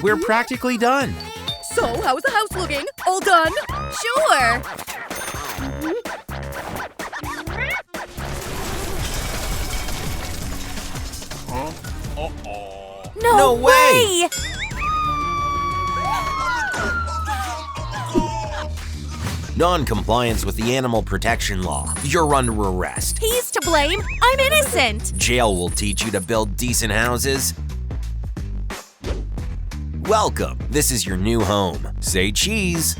We're practically done. So, how's the house looking? All done? Sure. No way! Non-compliance with the animal protection law. You're under arrest. He's to blame. I'm innocent. Jail will teach you to build decent houses. Welcome. This is your new home. Say cheese.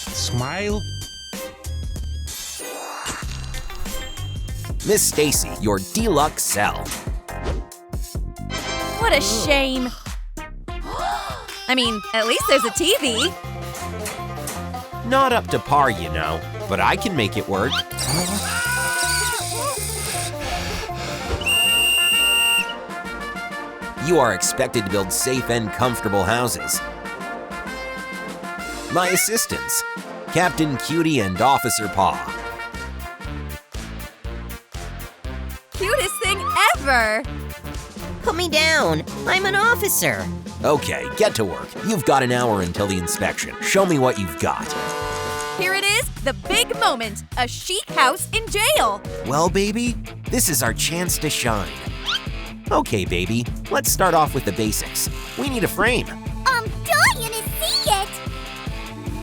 Smile. Miss Stacy, your deluxe cell. What a shame. I mean, at least there's a TV. Not up to par, you know, but I can make it work. You are expected to build safe and comfortable houses. My assistants, Captain Cutie and Officer Paw. Cutest thing ever. Put me down. I'm an officer. Okay, get to work. You've got an hour until the inspection. Show me what you've got. Here it is, the big moment. A chic house in jail. Well, baby, this is our chance to shine. Okay, baby, let's start off with the basics. We need a frame. I'm dying to see it.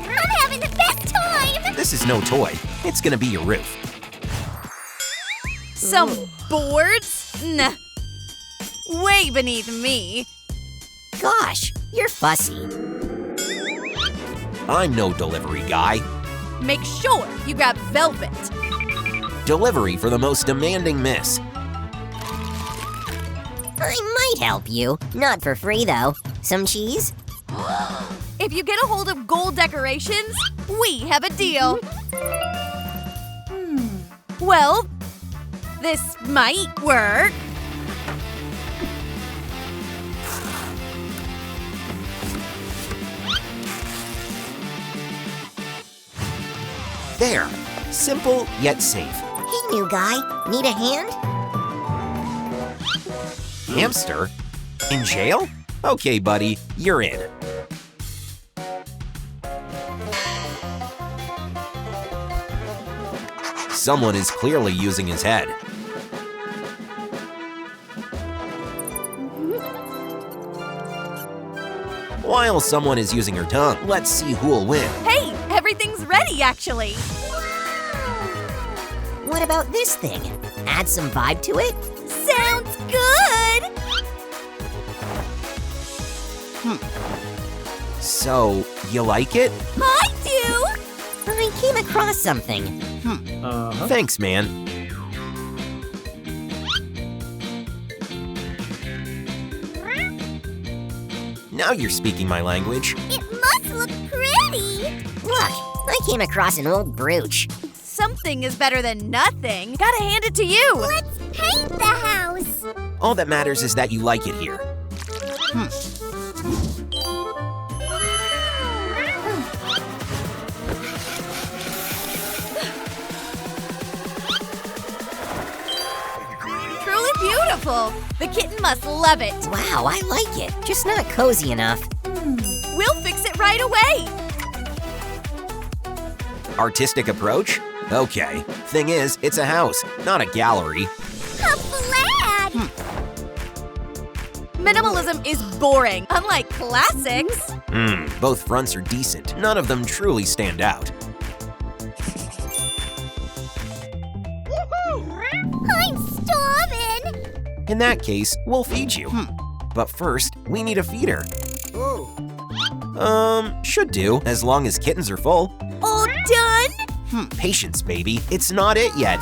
I'm having the best time. This is no toy. It's gonna be your roof. Some boards? Nah. Way beneath me. Gosh, you're fussy. I'm no delivery guy. Make sure you grab velvet. Delivery for the most demanding miss. I might help you. Not for free, though. Some cheese? If you get a hold of gold decorations, we have a deal. Well, this might work. There. Simple yet safe. Hey, new guy. Need a hand? Hamster? In jail? Okay, buddy, you're in. Someone is clearly using his head. While someone is using her tongue, let's see who'll win. Hey, everything's ready, actually. What about this thing? Add some vibe to it? Sounds good. So, you like it? I do. I came across something. Thanks, man. Now you're speaking my language. It must look pretty. Look, I came across an old brooch. Something is better than nothing. Gotta hand it to you. Let's paint the house. All that matters is that you like it here. Truly beautiful. The kitten must love it. Wow, I like it. Just not cozy enough. We'll fix it right away. Artistic approach? Okay. Thing is, it's a house, not a gallery. A flag. Minimalism is boring, unlike classics. Both fronts are decent. None of them truly stand out. I'm starving. In that case, we'll feed you. But first, we need a feeder. Should do, as long as kittens are full. All done? Patience, baby. It's not it yet.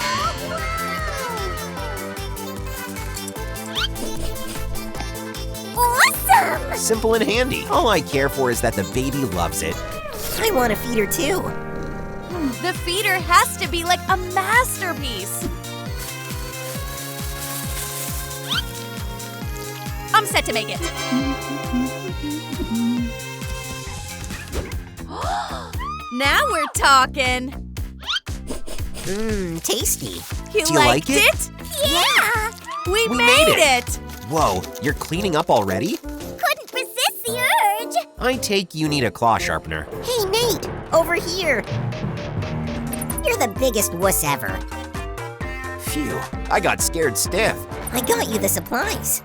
Awesome. Simple and handy. All I care for is that the baby loves it. I want a feeder too. The feeder has to be like a masterpiece. I'm set to make it. Now we're talking. Tasty. You Do you like it? Yeah! We We made made it! Whoa, you're cleaning up already? Couldn't resist the urge. I take you need a claw sharpener. Hey, Nate, over here. You're the biggest wuss ever. Phew, I got scared stiff. I got you the supplies.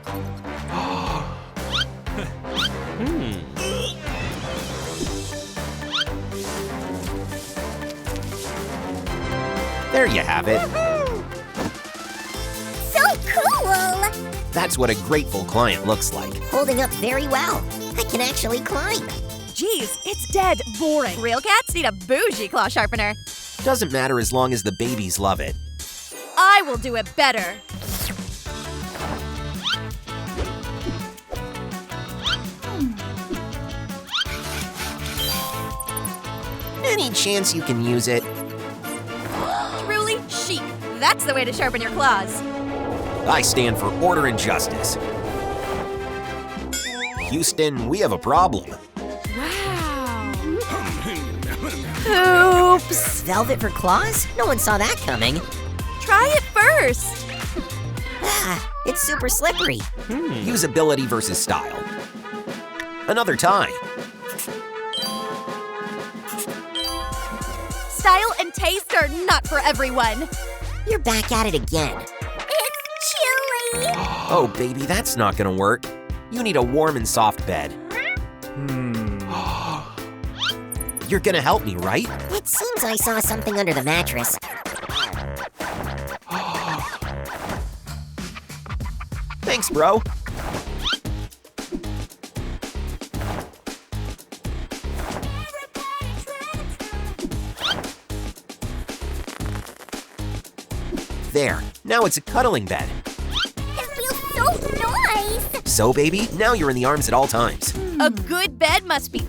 There you have it. So cool. That's what a grateful client looks like. Holding up very well. I can actually climb. Geez, it's dead boring. Real cats need a bougie claw sharpener. Doesn't matter as long as the babies love it. I will do it better. Any chance you can use it? Truly chic. That's the way to sharpen your claws. I stand for order and justice. Houston, we have a problem. Wow. Oops. Velvet for claws? No one saw that coming. Try it first. Ah, it's super slippery. Usability versus style. Another tie. Style and taste are not for everyone. You're back at it again. It's chilly. Oh, baby, that's not gonna work. You need a warm and soft bed. You're gonna help me, right? It seems I saw something under the mattress. Thanks, bro. There, now it's a cuddling bed. It feels so nice. So, baby, now you're in the arms at all times. A good bed must be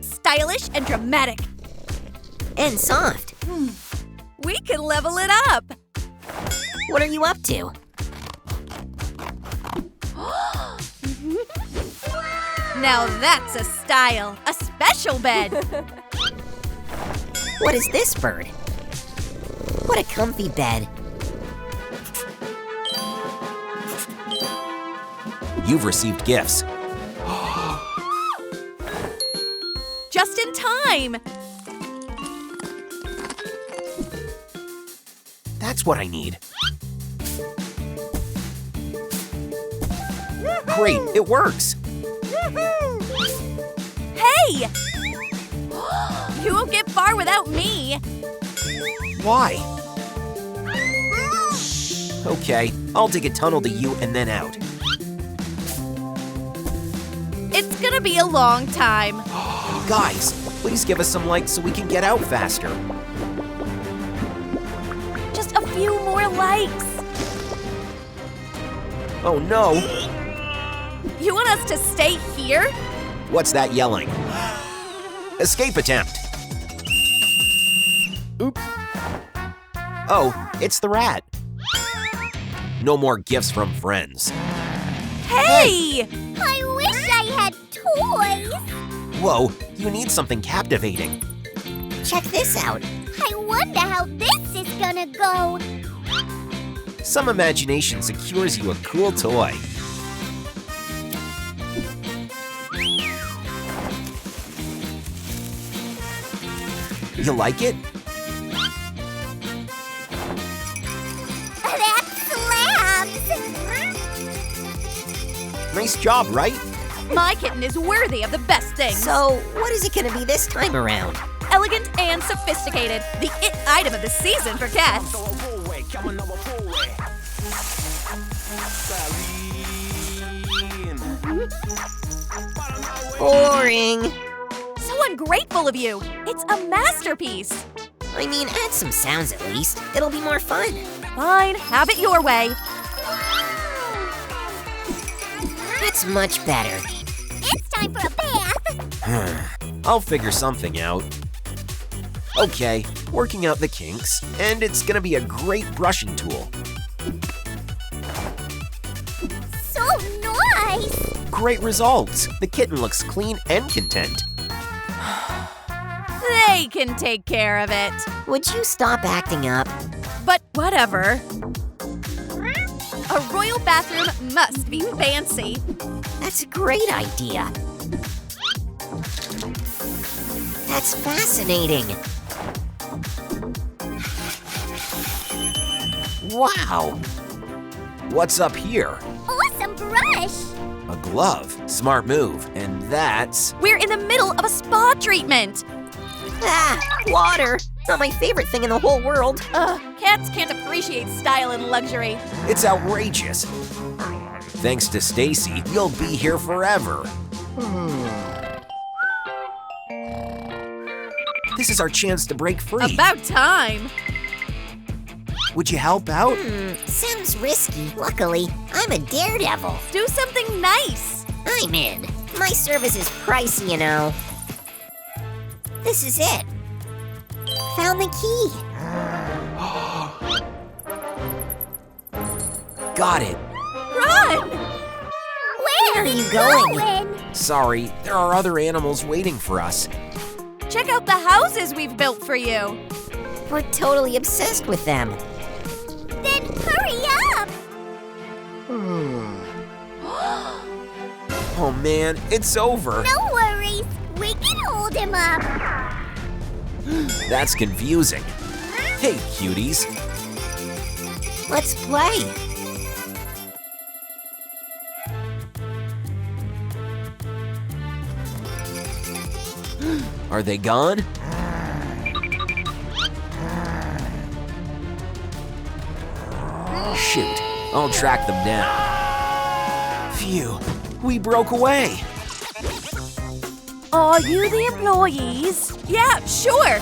stylish and dramatic. And soft. We can level it up. What are you up to? Now that's a style, a special bed. What is this bird? What a comfy bed. You've received gifts. Just in time. That's what I need. Great, it works. Hey! You won't get far without me. Why? Okay, I'll dig a tunnel to you and then out. It's gonna be a long time. Guys, please give us some light so we can get out faster. Just a few more likes. Oh no, You want us to stay here? what's that yelling? Escape attempt. Oops. Oh, it's the rat. No more gifts from friends. Hey! I wish I had toys. Whoa, you need something captivating. Check this out. I wonder how this is gonna go. Some imagination secures you a cool toy. You like it? That slams. Nice job, right? My kitten is worthy of the best things. So, what is it gonna be this time around? Elegant and sophisticated. The it item of the season for cats. Boring. So ungrateful of you. It's a masterpiece. I mean, add some sounds at least. It'll be more fun. Fine, have it your way. That's much better. It's time for a bath. I'll figure something out. Okay, working out the kinks, and it's gonna be a great brushing tool. So nice. Great results! The kitten looks clean and content. They can take care of it. Would you stop acting up? But whatever. A royal bathroom must be fancy. That's a great idea. That's fascinating. Wow! What's up here? Awesome brush! A glove. Smart move. And that's... We're in the middle of a spa treatment. Ah, water! Not my favorite thing in the whole world. Ugh, cats can't appreciate style and luxury. It's outrageous. Thanks to Stacy, you'll be here forever. This is our chance to break free. About time. Would you help out? Sounds risky. Luckily, I'm a daredevil. Do something nice. I'm in. My service is pricey, you know. This is it. Found the key. Got it. Run! Where are you going? Sorry, there are other animals waiting for us. Check out the houses we've built for you. We're totally obsessed with them. Then hurry up! Oh man, it's over. No worries, we can hold him up. That's confusing. Hey, cuties. Let's play. Are they gone? Shoot, I'll track them down. Phew, we broke away. Are you the employees? Yeah, sure.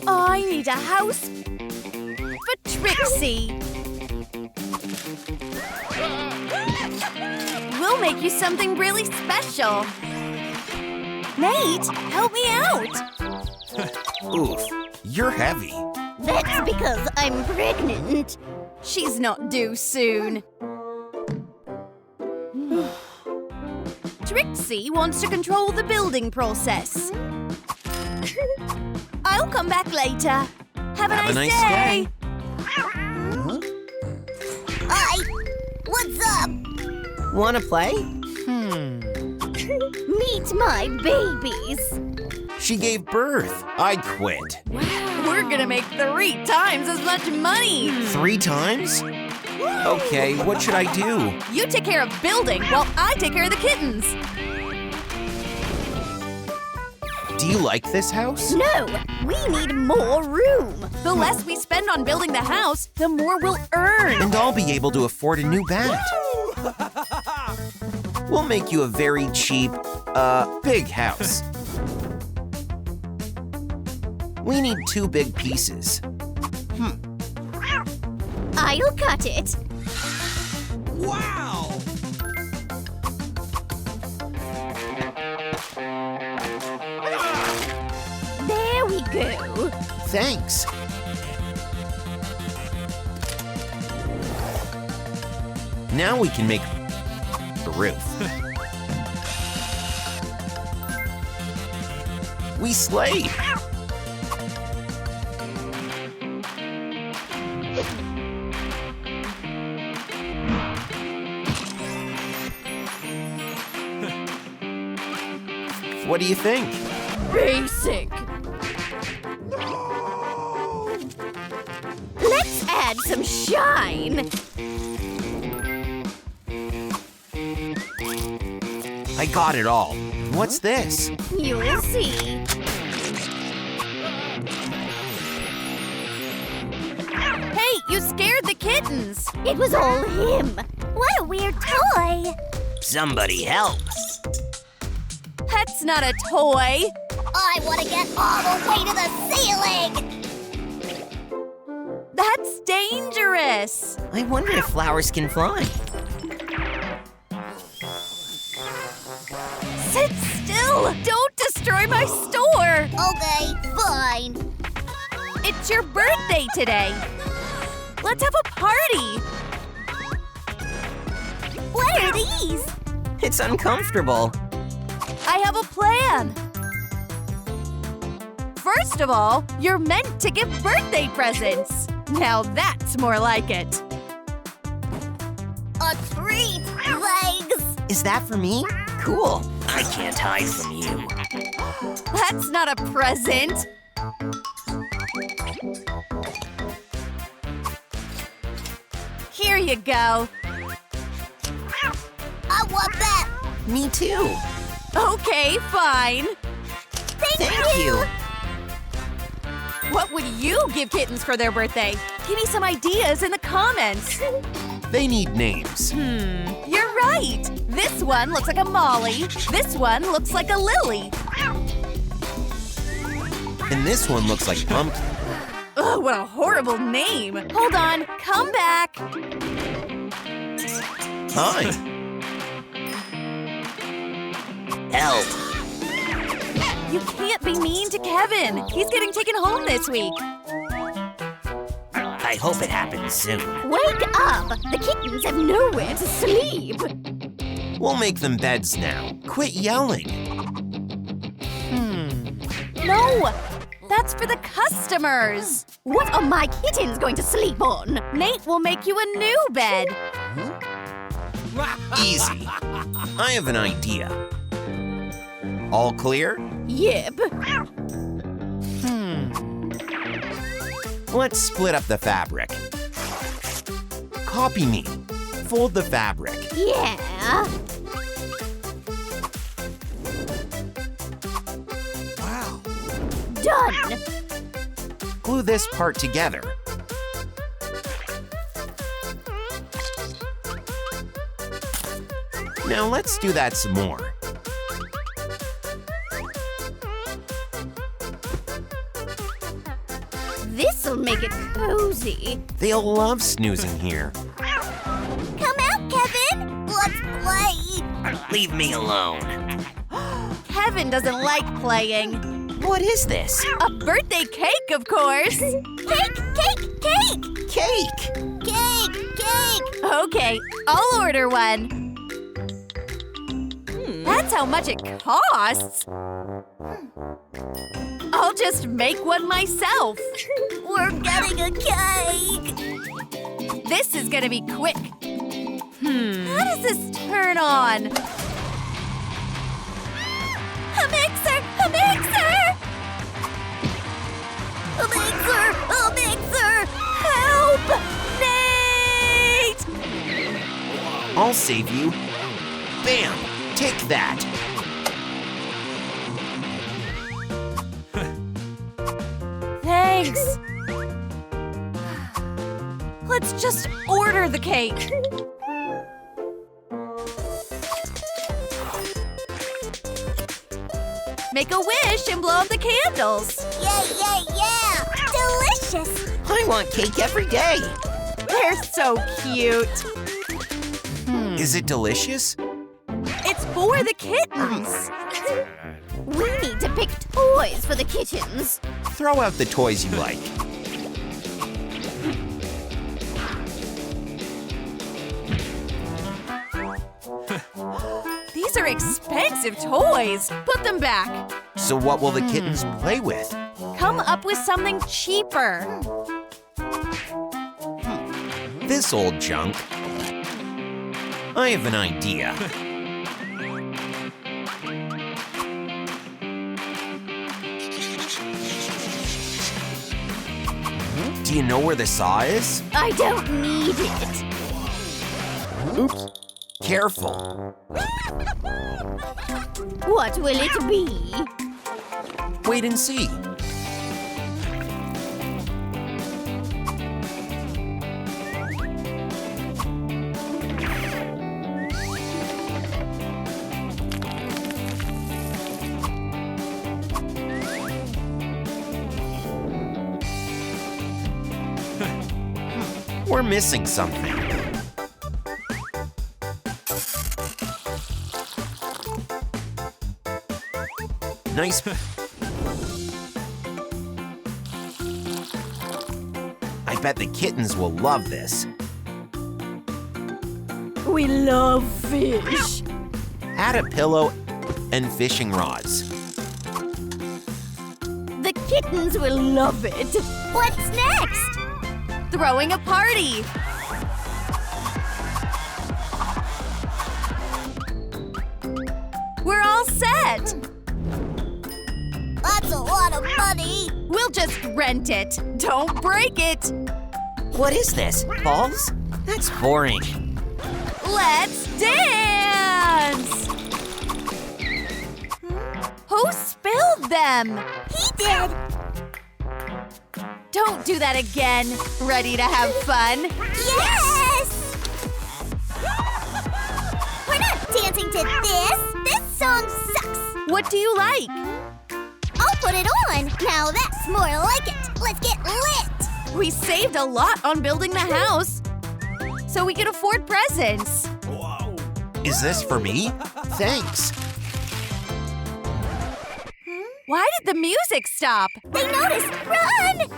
I need a house for Trixie. We'll make you something really special. Nate, help me out. Oof, you're heavy. That's because I'm pregnant. She's not due soon. Trixie wants to control the building process. I'll come back later. Have a nice day. Hi! What's up? Wanna play? Meet my babies. She gave birth. I quit. We're gonna make 3 times as much money. 3 times? Okay, what should I do? You take care of building while I take care of the kittens. Do you like this house? No, we need more room. The less we spend on building the house, the more we'll earn. And I'll be able to afford a new bat. We'll make you a very cheap, big house. We need 2 big pieces. I'll cut it. Wow! There we go. Thanks. Now we can make the roof. We slayed. What do you think? Basic. Let's add some shine. I got it all. What's this? You'll see. Hey, you scared the kittens. It was all him. What a weird toy. Somebody help. That's not a toy. I want to get all the way to the ceiling. That's dangerous. I wonder if flowers can fly. Sit still. Don't destroy my store. Okay, fine. It's your birthday today. Let's have a party. What are these? It's uncomfortable. I have a plan. First of all, you're meant to give birthday presents. Now that's more like it. treat! Legs! Is that for me? Cool. I can't hide from you. That's not a present. Here you go. I want that! Me too. Okay, fine. Thank you! What would you give kittens for their birthday? Give me some ideas in the comments. They need names. You're right. This one looks like a Molly. This one looks like a Lily. And this one looks like Pumpkin. Ugh, what a horrible name. Hold on, come back. Hi. Help. You can't be mean to Kevin. He's getting taken home this week. I hope it happens soon. Wake up! The kittens have nowhere to sleep! We'll make them beds now. Quit yelling. No, that's for the customers. What are my kittens going to sleep on? Nate will make you a new bed. Easy. I have an idea. All clear? Yep. Let's split up the fabric. Copy me. Fold the fabric. Yeah. Wow. Done. Glue this part together. Now let's do that some more. This'll make it cozy. They'll love snoozing here. Come out, Kevin! Let's play! Leave me alone. Kevin doesn't like playing. What is this? A birthday cake, of course. Cake! Cake! Cake! Cake! Cake! Cake! Okay, I'll order one. That's how much it costs. I'll just make one myself. We're getting a cake! This is gonna be quick. How does this turn on? A mixer! A mixer! A mixer! A mixer! Help! Nate! I'll save you. Bam! Take that. Thanks. Let's just order the cake. Make a wish and blow out the candles. Yeah, yeah, yeah! Delicious! I want cake every day. They're so cute. Is it delicious? It's for the kittens. We need to pick toys for the kittens. Throw out the toys you like. These are expensive toys. Put them back. So what will the kittens play with? Come up with something cheaper. This old junk. I have an idea. Do you know where the saw is? I don't need it. Oops. Careful. What will it be? Wait and see. We're missing something. Nice. I bet the kittens will love this. We love fish. Add a pillow and fishing rods. The kittens will love it. What's next? Throwing a party. that? That's a lot of money. We'll just rent it. Don't break it. What is this? Balls? That's boring. Let's dance! Who spilled them? He did. Don't do that again. Ready to have fun? Yes! We're not dancing to this. This song sucks. What do you like? I'll put it on. Now that's more like it. Let's get lit. We saved a lot on building the house, so we can afford presents. Is this for me? Thanks. Why did the music stop? They noticed. Run!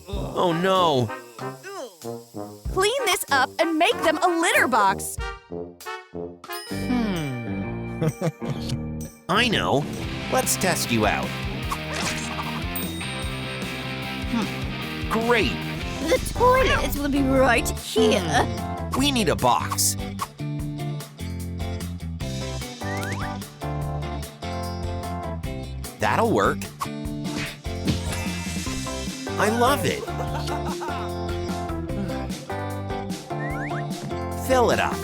Oh no. Clean this up and make them a litter box. I know. Let's test you out. Great. The toilet will be right here. We need a box. That'll work. I love it. Fill it up.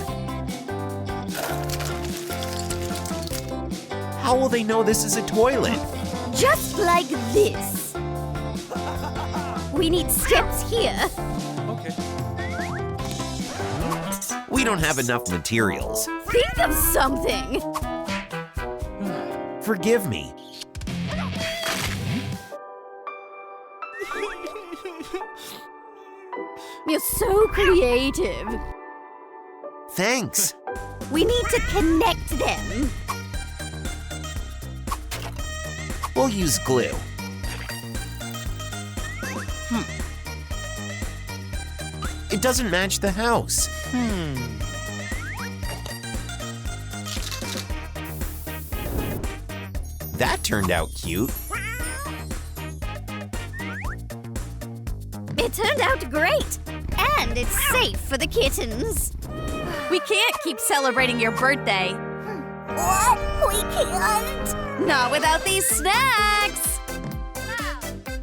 How will they know this is a toilet? Just like this. We need steps here. We don't have enough materials. Think of something. Forgive me. You're so creative. Thanks. We need to connect them. We'll use glue. It doesn't match the house. That turned out cute. It turned out great. And it's safe for the kittens. We can't keep celebrating your birthday. What? We can't. Not without these snacks.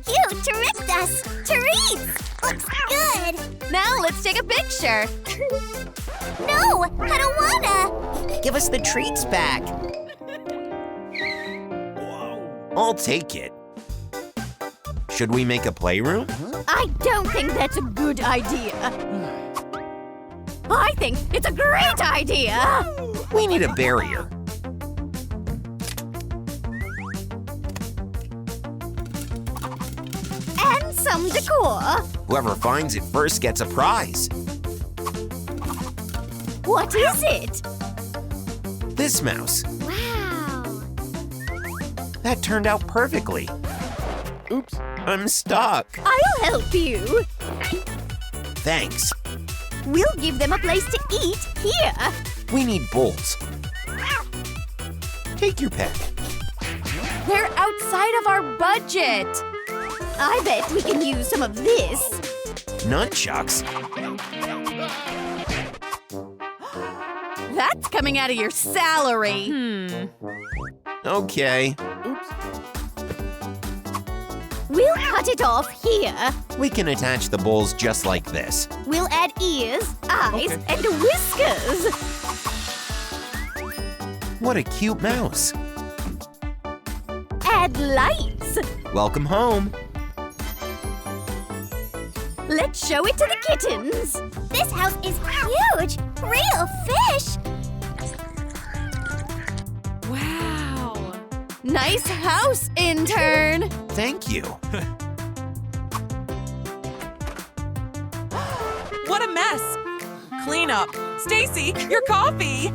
You tricked us. Treats. Looks good. Now let's take a picture. No, I don't wanna. Give us the treats back. I'll take it. Should we make a playroom? I don't think that's a good idea. I think it's a great idea. We need a barrier. And some decor. Whoever finds it first gets a prize. What is it? This mouse. Wow. That turned out perfectly. Oops, I'm stuck. I'll help you. Thanks. We'll give them a place to eat here. We need bowls. Take your pick. They're outside of our budget. I bet we can use some of this. Nunchucks? That's coming out of your salary. Okay. We'll cut it off here. We can attach the bowls just like this. We'll add ears, eyes, and whiskers. What a cute mouse. Add lights. Welcome home. Let's show it to the kittens. This house is huge. Real fish. Wow. Nice house, intern. Thank you. What a mess! Clean up. Stacy, your coffee!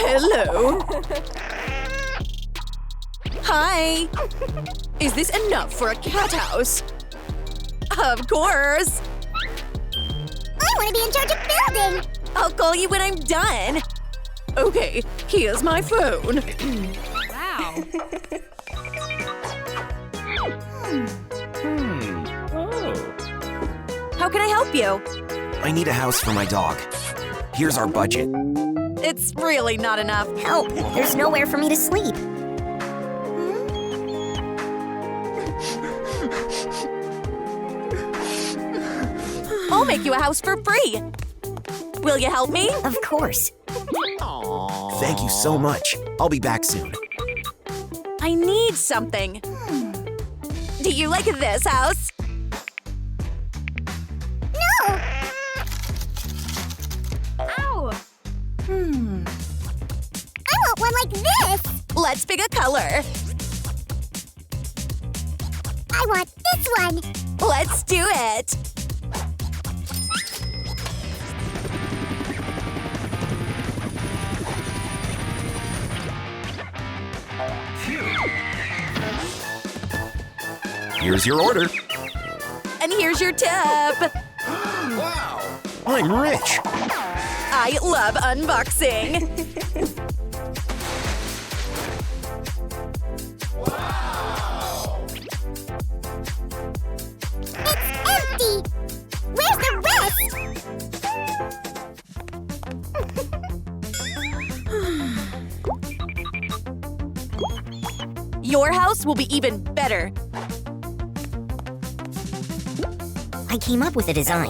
Hello. Hi. Is this enough for a cat house? Of course. I want to be in charge of building. I'll call you when I'm done. Okay, here's my phone. Wow. can I help you? I need a house for my dog. Here's our budget. It's really not enough. Help! There's nowhere for me to sleep. I'll make you a house for free. Will you help me? Of course. Thank you so much. I'll be back soon. I need something. Do you like this house? No! Ow! I want one like this! Let's pick a color. I want this one! Let's do it. Here's your order. And here's your tip. Wow! I'm rich. I love unboxing. It's empty! Where's the rest? Your house will be even better. I came up with a design.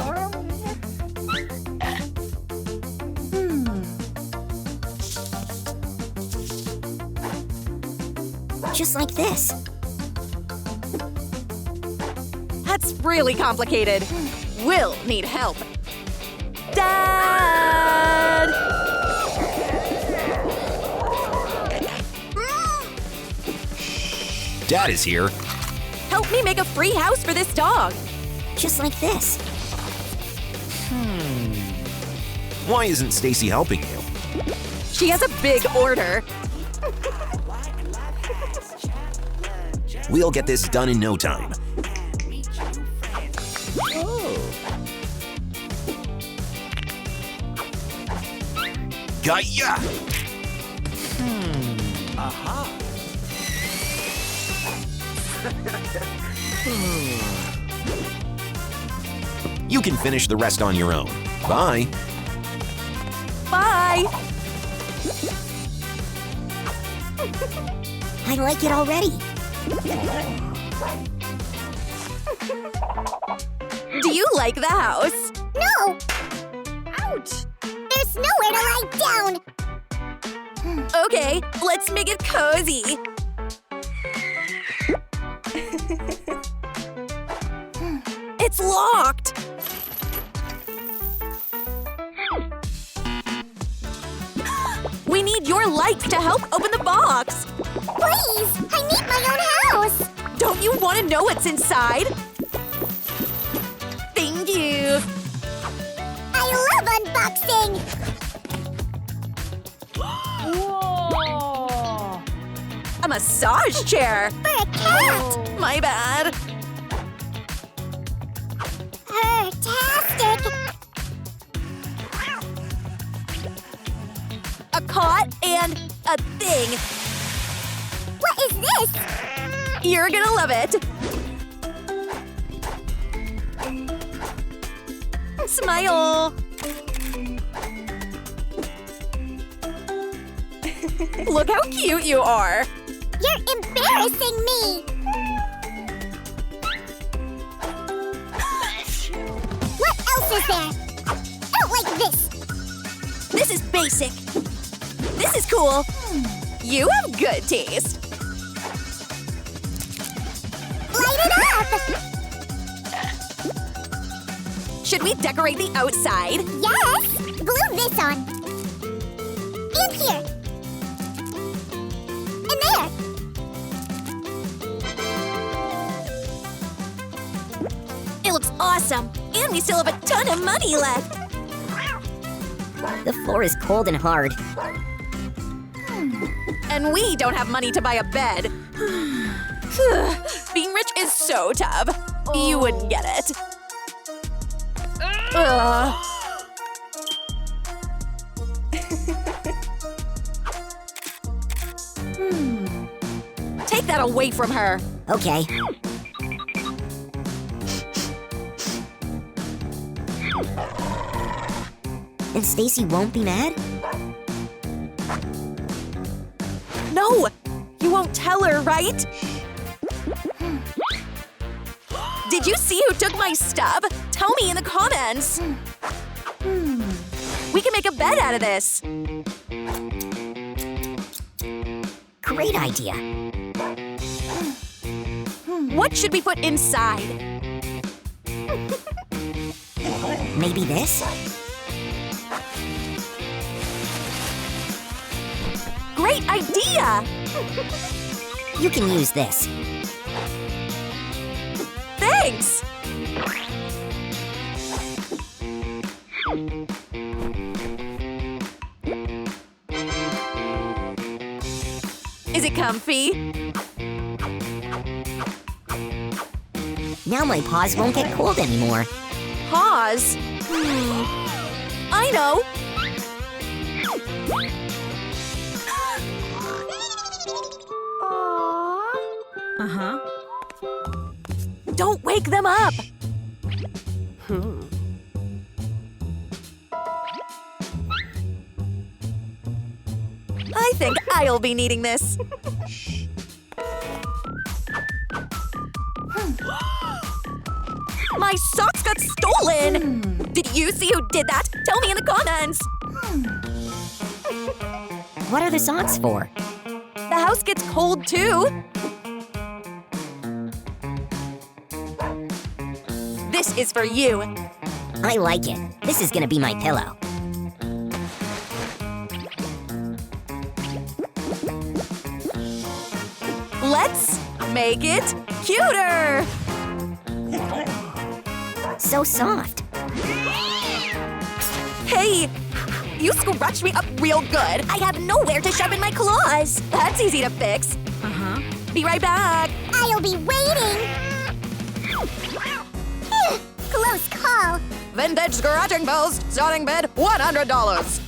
Just like this. That's really complicated. We'll need help. Dad! Dad is here. Help me make a free house for this dog. Just like this. Why isn't Stacy helping you? She has a big order. We'll get this done in no time. Got-ya! You can finish the rest on your own. Bye. Bye. I like it already. Do you like the house? No! Ouch. There's nowhere to lie down! Okay, let's make it cozy. It's locked. We need your lights to help open the box. Please! I need my own house! Don't you want to know what's inside? Thank you. I love unboxing! A massage chair. For a cat! My bad. Fantastic! A cot and a thing. What is this? You're gonna love it. Smile. Look how cute you are. You're embarrassing me! What else is there? I don't like this! This is basic. This is cool. You have good taste. Light it up! Should we decorate the outside? Yes! Glue this on. And here. And there. It looks awesome. And we still have a ton of money left. The floor is cold and hard. And we don't have money to buy a bed. Being rich is so tough. You wouldn't get it. Take that away from her. Okay. And Stacy won't be mad? No! You won't tell her, right? Did you see who took my stub? Tell me in the comments. We can make a bed out of this. Great idea. What should we put inside? Maybe this? Great idea! You can use this. Thanks! Is it comfy? Now my paws won't get cold anymore. Pause. I know. Aww. Don't wake them up. I think I'll be needing this. My socks got stolen! Did you see who did that? Tell me in the comments! What are the socks for? The house gets cold too. This is for you. I like it. This is gonna be my pillow. Let's make it cuter! So soft. Hey! You scratched me up real good. I have nowhere to shove in my claws. That's easy to fix. Be right back. I'll be waiting. Close call. Vintage scratching post, starting bid $100.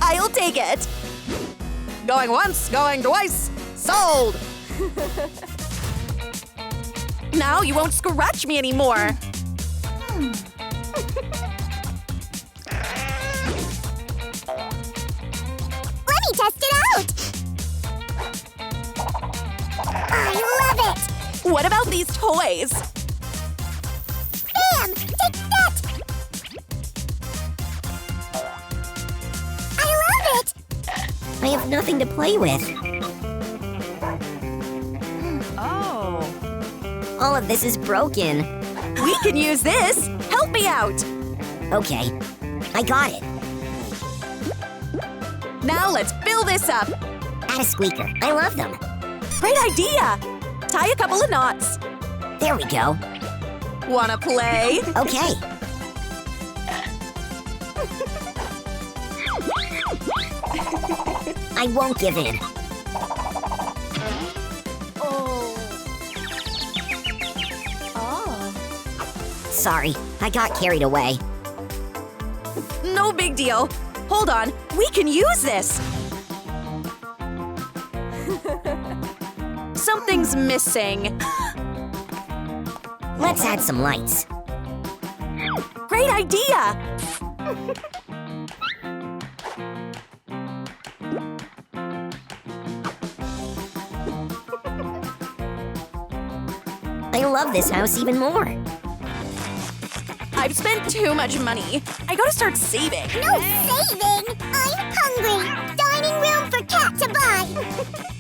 I'll take it. Going once, going twice. Sold! Now you won't scratch me anymore. Let me test it out. I love it. What about these toys? Bam! Take that. I love it. I have nothing to play with. Oh. All of this is broken. We can use this. Help me out. Okay, I got it. Now let's fill this up. Add a squeaker. I love them. Great idea. Tie a couple of knots. There we go. Wanna play? Okay. I won't give in. Sorry, I got carried away. No big deal. Hold on. We can use this. Something's missing. Let's add some lights. Great idea. I love this house even more. I've spent too much money. I gotta start saving. No saving. I'm hungry. Dining room for cat to buy.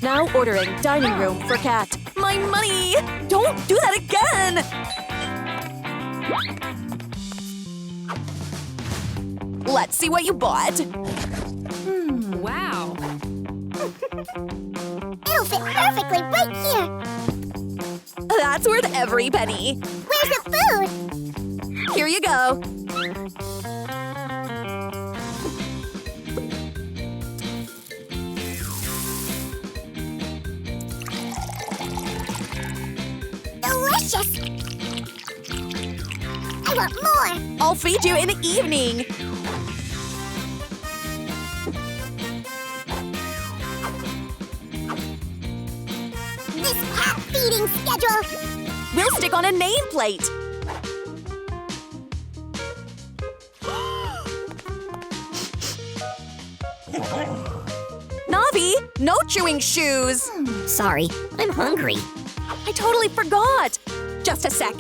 Now ordering dining room for cat. My money! Don't do that again! Let's see what you bought. Wow. It'll fit perfectly right here. That's worth every penny. Where's the food? Here you go. Delicious. I want more. I'll feed you in the evening. This cat feeding schedule. We'll stick on a nameplate. No chewing shoes! Sorry, I'm hungry. I totally forgot! Just a sec.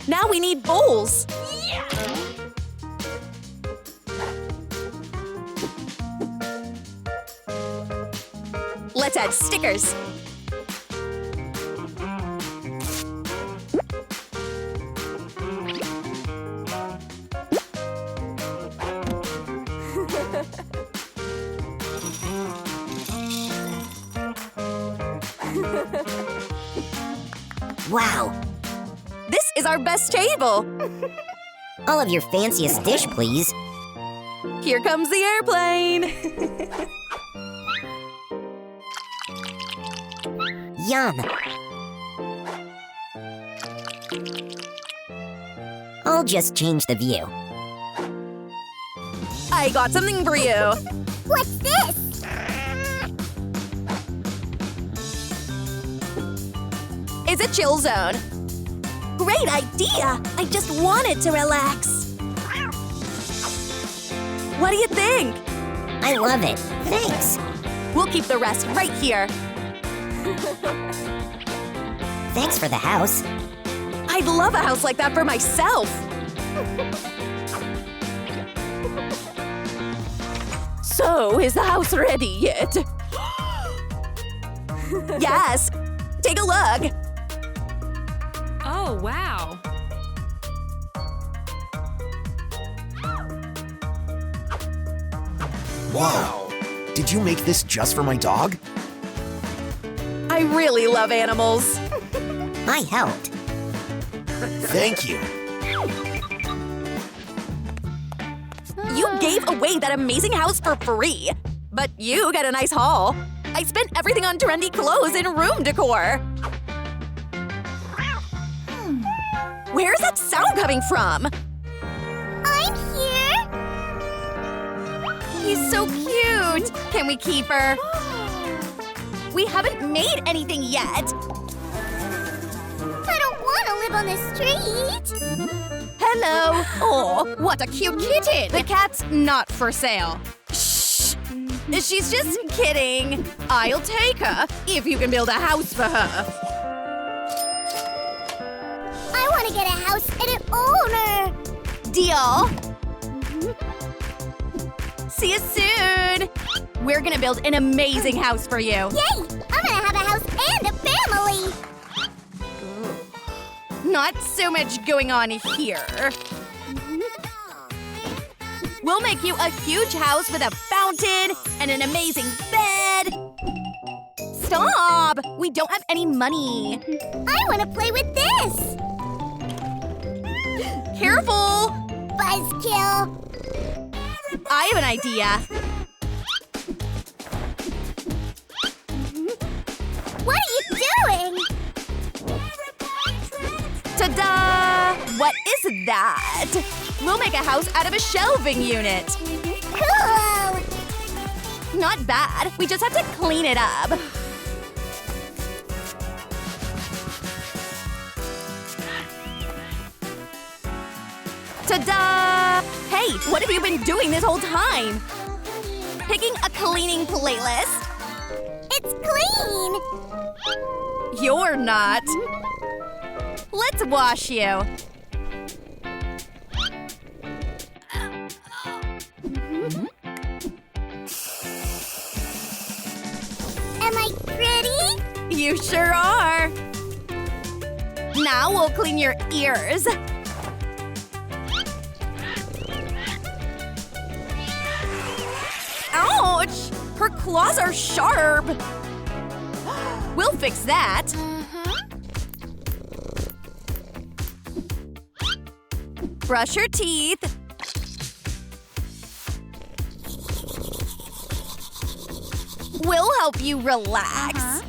Now we need bowls. Let's add stickers. Wow, This is our best table. all of your fanciest dish, please. Here comes the airplane. Yum. I'll just change the view. I got something for you. What's this? It's a chill zone. Great idea! I just wanted to relax. What do you think? I love it. Thanks. We'll keep the rest right here. Thanks for the house. I'd love a house like that for myself. So, is the house ready yet? Yes. Take a look. Oh, wow. Wow! Did you make this just for my dog? I really love animals. I helped. Thank you. You gave away that amazing house for free. But you get a nice haul. I spent everything on trendy clothes and room decor. Where's that sound coming from? I'm here. He's so cute. Can we keep her? We haven't made anything yet. I don't want to live on the street. Hello. Oh, what a cute kitten. The cat's not for sale. Shh. She's just kidding. I'll take her if you can build a house for her. I want to get a house and an owner. Deal. See you soon. We're gonna build an amazing house for you. Yay! I'm gonna have a house and a family. Not so much going on here. We'll make you a huge house with a fountain and an amazing bed. Stop! We don't have any money. I want to play with this. Careful! Buzzkill. I have an idea. What are you doing? Ta-da! What is that? We'll make a house out of a shelving unit. Cool. Not bad. We just have to clean it up. Ta-da! Hey, what have you been doing this whole time? Picking a cleaning playlist? It's clean. You're not. Let's wash you. Am I pretty? You sure are. Now we'll clean your ears. Ouch! Her claws are sharp. We'll fix that. Brush your teeth. We'll help you relax.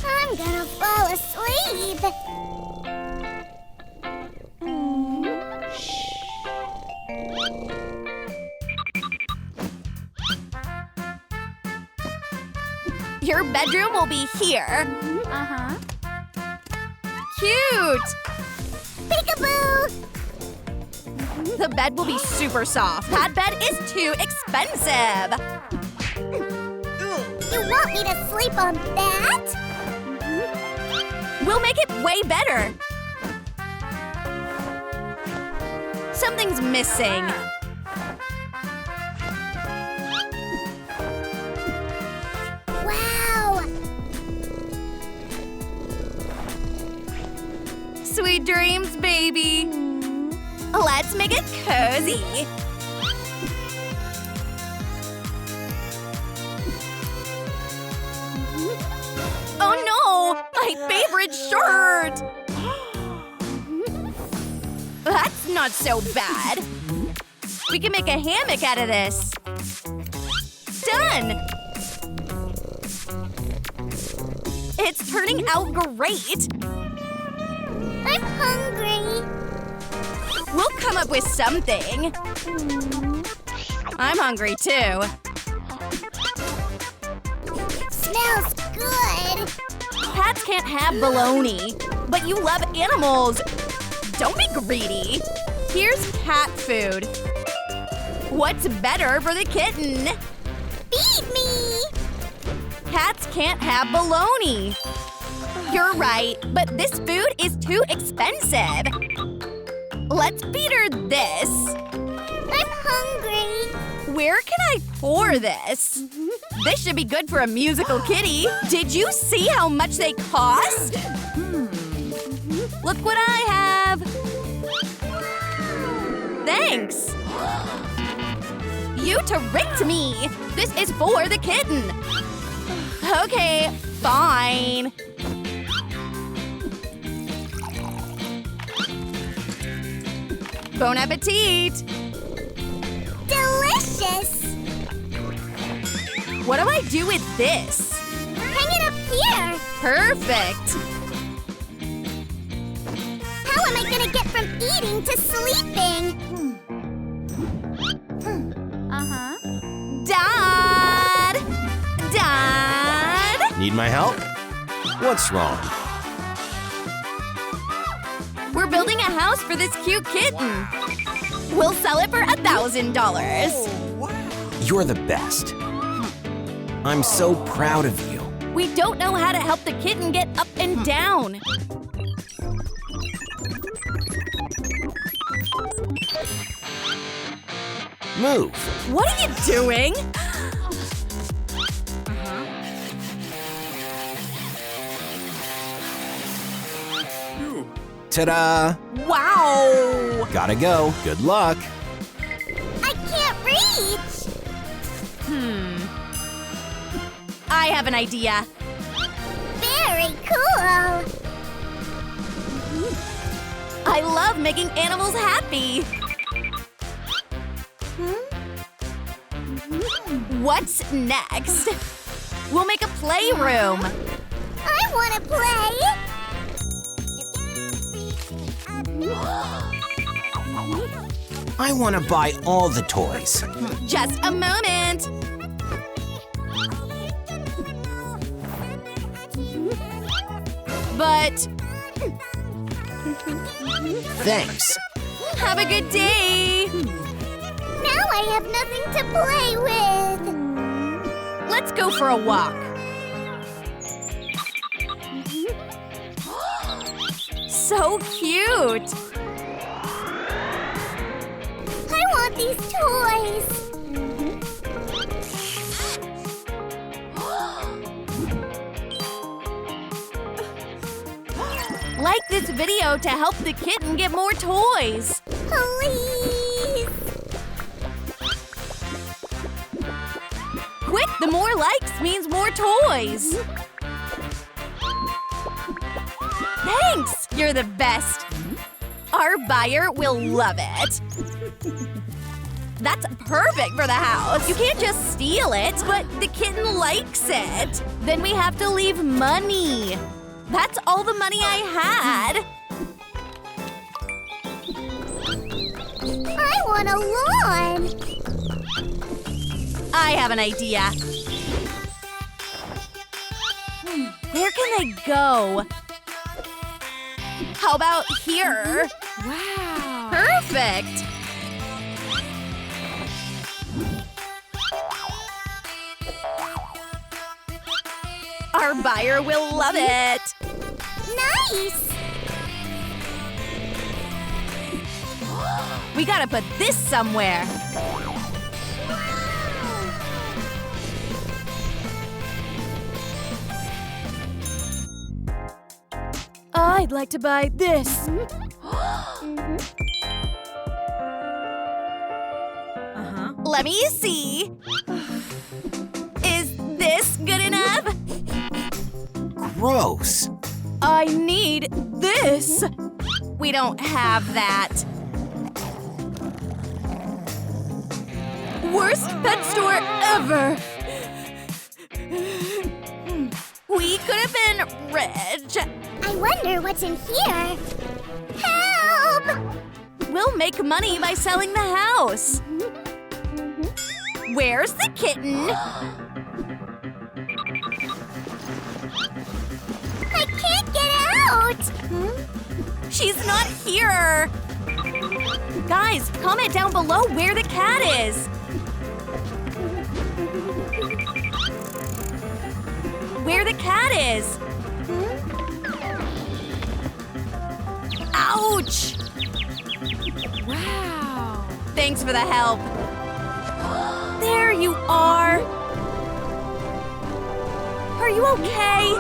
I'm gonna fall asleep. Your bedroom will be here. Cute! Peekaboo. The bed will be super soft. That bed is too expensive. You want me to sleep on that? We'll make it way better. Something's missing. Wow! Sweet dreams, baby. Let's make it cozy. Oh no! My favorite shirt! That's not so bad. We can make a hammock out of this. Done! It's turning out great. I'm hungry. We'll come up with something. I'm hungry too. Smells good. Cats can't have bologna, but you love animals. Don't be greedy. Here's cat food. What's better for the kitten? Feed me. Cats can't have bologna. You're right, but this food is too expensive. Let's feed her this. I'm hungry. Where can I pour this? This should be good for a musical kitty. Did you see how much they cost? Look what I have. Thanks. You tricked me. This is for the kitten. Okay, fine. Bon appetit. Delicious. What do I do with this? Hang it up here. Perfect. How am I gonna get from eating to sleeping? Uh-huh. Dad! Dad! Need my help? What's wrong? We're building a house for this cute kitten. We'll sell it for $1,000. You're the best. I'm so proud of you. We don't know how to help the kitten get up and down. Move. What are you doing? Ta-da! Wow! Gotta go. Good luck. I can't reach. I have an idea. Very cool. I love making animals happy. What's next? We'll make a playroom. I want to play. I want to buy all the toys. Just a moment. But Thanks. have a good day. Now I have nothing to play with. Let's go for a walk. So cute. I want these toys. Like this video to help the kitten get more toys. Please. Quick, the more likes means more toys. Thanks! You're the best. Our buyer will love it. That's perfect for the house. You can't just steal it, but the kitten likes it. Then we have to leave money. That's all the money I had. I want a lawn. I have an idea. Where can they go? How about here? Wow. Perfect. Our buyer will love it. Nice! We gotta put this somewhere. I'd like to buy this. Let me see. Is this good enough? Gross. I need this. We don't have that. Worst pet store ever. We could have been rich. I wonder what's in here. Help! We'll make money by selling the house. Where's the kitten? I can't get out! She's not here. Guys, comment down below where the cat is. Where the cat is. Ouch! Wow. Thanks for the help. There you are. Are you okay?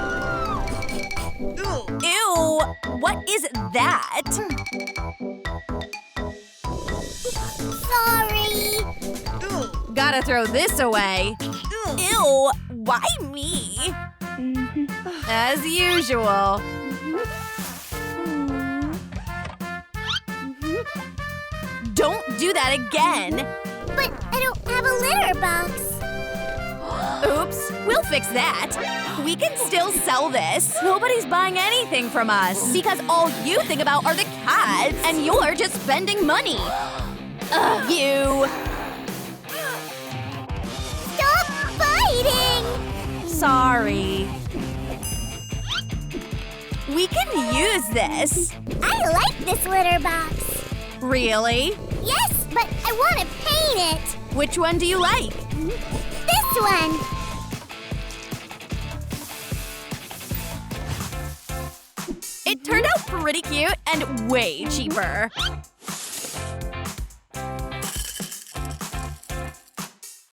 Ew! What is that? Sorry! Gotta throw this away. Ew! Why me? As usual. Don't do that again. But I don't have a litter box. Oops, we'll fix that. We can still sell this. Nobody's buying anything from us because all you think about are the cats and you're just spending money. Ugh, you. Stop fighting! Sorry. We can use this. I like this litter box. Really? Yes, but I want to paint it. Which one do you like? This one. It turned out pretty cute and way cheaper.